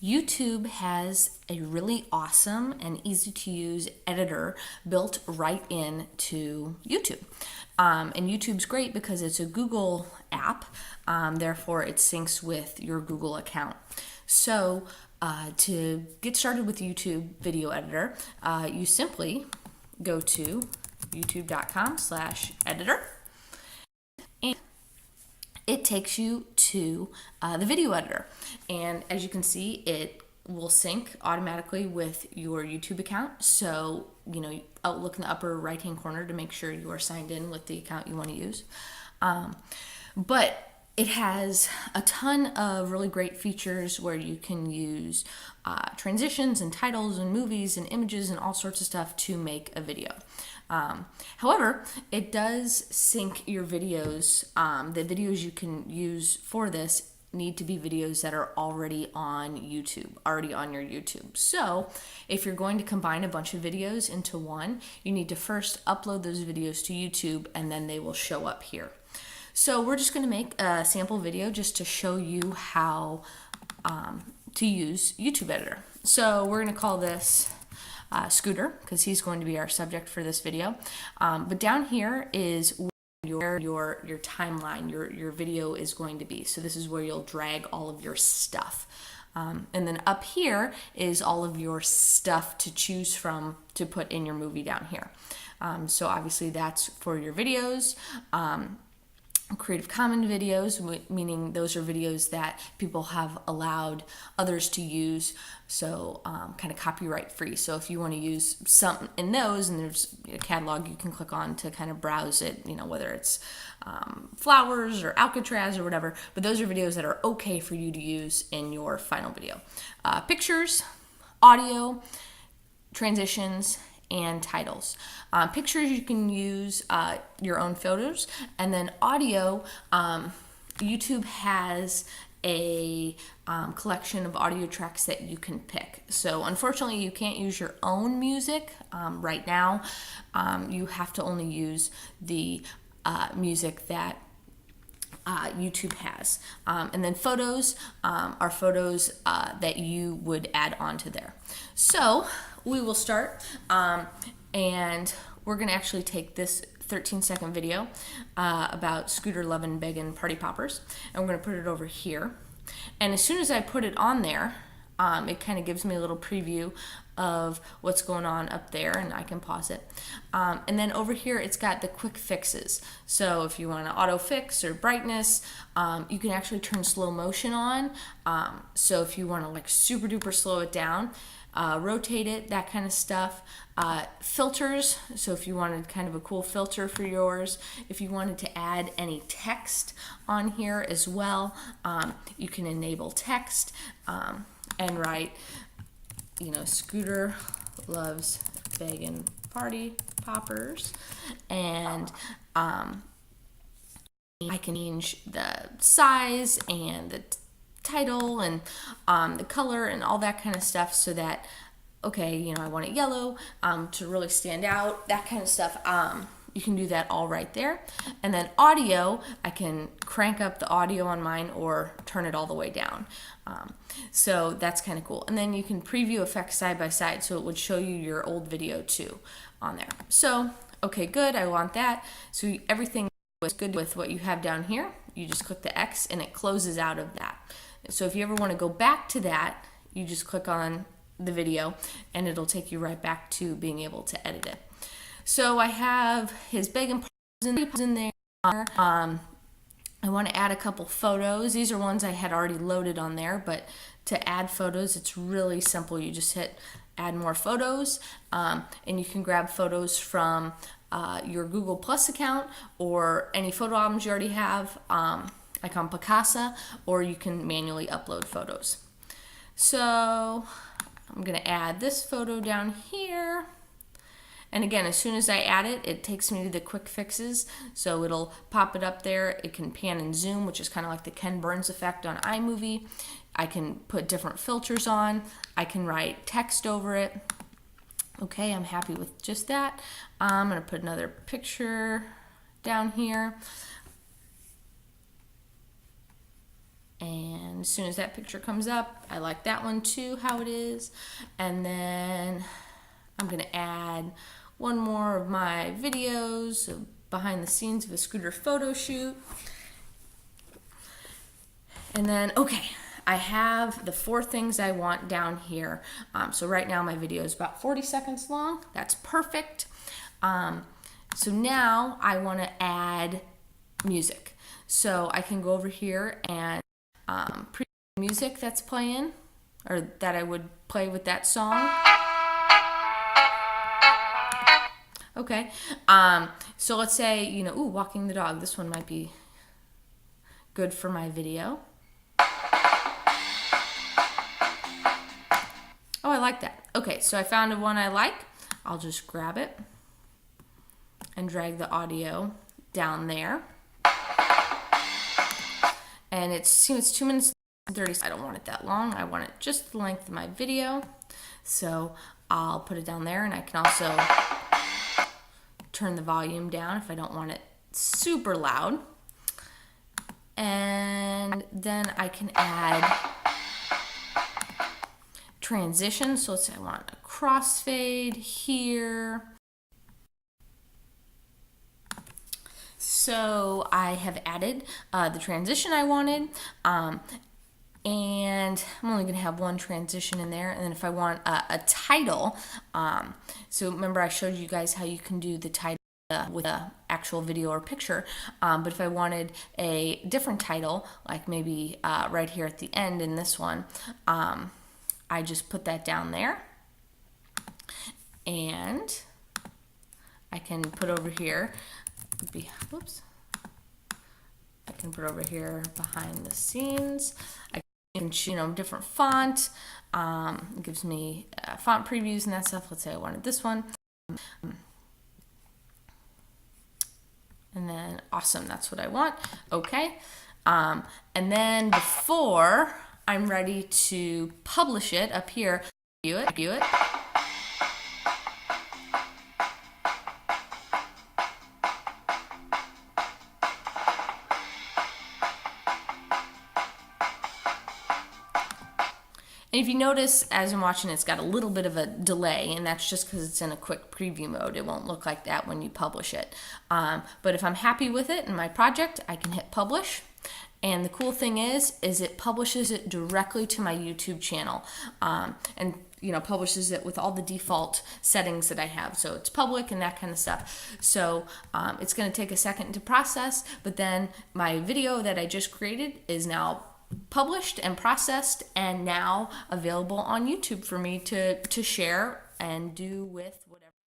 YouTube has a really awesome and easy to use editor built right into YouTube. And YouTube's great because it's a Google app, therefore it syncs with your Google account. So to get started with YouTube video editor, you simply go to youtube.com/editor. It takes you to the video editor, and as you can see, it will sync automatically with your YouTube account. So look in the upper right hand corner to make sure you are signed in with the account you want to use. But it has a ton of really great features where you can use transitions and titles and movies and images and all sorts of stuff to make a video. However, it does sync your videos. The videos you can use for this need to be videos that are already on YouTube, already on your YouTube. So if you're going to combine a bunch of videos into one, you need to first upload those videos to YouTube and then they will show up here. So we're just going to make a sample video just to show you how to use YouTube Editor. So we're going to call this Scooter because he's going to be our subject for this video. But down here is where your timeline, your video is going to be. So this is where you'll drag all of your stuff. And then up here is all of your stuff to choose from to put in your movie down here. So obviously that's for your videos. Creative Commons videos, meaning those are videos that people have allowed others to use, so kind of copyright free. So if you want to use something in those and there's a catalog you can click on to kind of browse it, whether it's flowers or Alcatraz or whatever, but those are videos that are okay for you to use in your final video. Pictures, audio, transitions, and titles. Pictures, you can use your own photos, and then audio, YouTube has a collection of audio tracks that you can pick. So unfortunately you can't use your own music right now. You have to only use the music that YouTube has. And then photos are photos that you would add onto there. So we will start and we're going to actually take this 13-second video about Scooter loving begging party poppers, and we're going to put it over here. And as soon as I put it on there, it kind of gives me a little preview of what's going on up there, and I can pause it. And then over here, it's got the quick fixes. So if you want to auto fix or brightness, you can actually turn slow motion on. So if you want to like super duper slow it down, rotate it, that kind of stuff. Filters, so if you wanted kind of a cool filter for yours, if you wanted to add any text on here as well, you can enable text and write, Scooter loves begging party poppers, and I can change the size and the title and the color and all that kind of stuff so that, okay, I want it yellow to really stand out, that kind of stuff. You can do that all right there. And then audio, I can crank up the audio on mine or turn it all the way down. So that's kind of cool. And then you can preview effects side by side, so it would show you your old video too on there. So, okay, good, I want that. So everything is good with what you have down here. You just click the X and it closes out of that. So if you ever want to go back to that, you just click on the video and it'll take you right back to being able to edit it. So I have his begging parties in there. I want to add a couple photos. These are ones I had already loaded on there, but to add photos, it's really simple. You just hit add more photos, and you can grab photos from your Google Plus account or any photo albums you already have, like on Picasa, or you can manually upload photos. So I'm going to add this photo down here. And again, as soon as I add it, it takes me to the quick fixes. So it'll pop it up there. It can pan and zoom, which is kind of like the Ken Burns effect on iMovie. I can put different filters on. I can write text over it. Okay, I'm happy with just that. I'm going to put another picture down here. And as soon as that picture comes up, I like that one too, how it is. And then I'm gonna add one more of my videos of behind the scenes of a scooter photo shoot. And then, okay, I have the 4 things I want down here. So right now my video is about 40 seconds long. That's perfect. So now I want to add music. So I can go over here and preview music that's playing, or that I would play with that song. Okay. So let's say, you know, ooh, walking the dog. This one might be good for my video. Oh, I like that. Okay, so I found one I like. I'll just grab it and drag the audio down there. And it's 2 minutes and 30. I don't want it that long. I want it just the length of my video. So I'll put it down there, and I can also turn the volume down if I don't want it super loud. And then I can add transition. So let's say I want a crossfade here. So I have added the transition I wanted, and I'm only going to have one transition in there. And then if I want a title, so remember I showed you guys how you can do the title with an actual video or picture, but if I wanted a different title, like maybe right here at the end in this one, I just put that down there, and I can put over here, whoops, I can put over here behind the scenes. I can choose, you know, different font. It gives me font previews and that stuff. Let's say I wanted this one. And then, awesome, that's what I want. Okay. And then before I'm ready to publish it up here, view it. And if you notice, as I'm watching, it's got a little bit of a delay, and that's just because it's in a quick preview mode. It won't look like that when you publish it. But if I'm happy with it in my project, I can hit publish. And the cool thing is it publishes it directly to my YouTube channel, and you know, publishes it with all the default settings that I have. So it's public and that kind of stuff. So it's going to take a second to process, but then my video that I just created is now published and processed and now available on YouTube for me to share and do with whatever.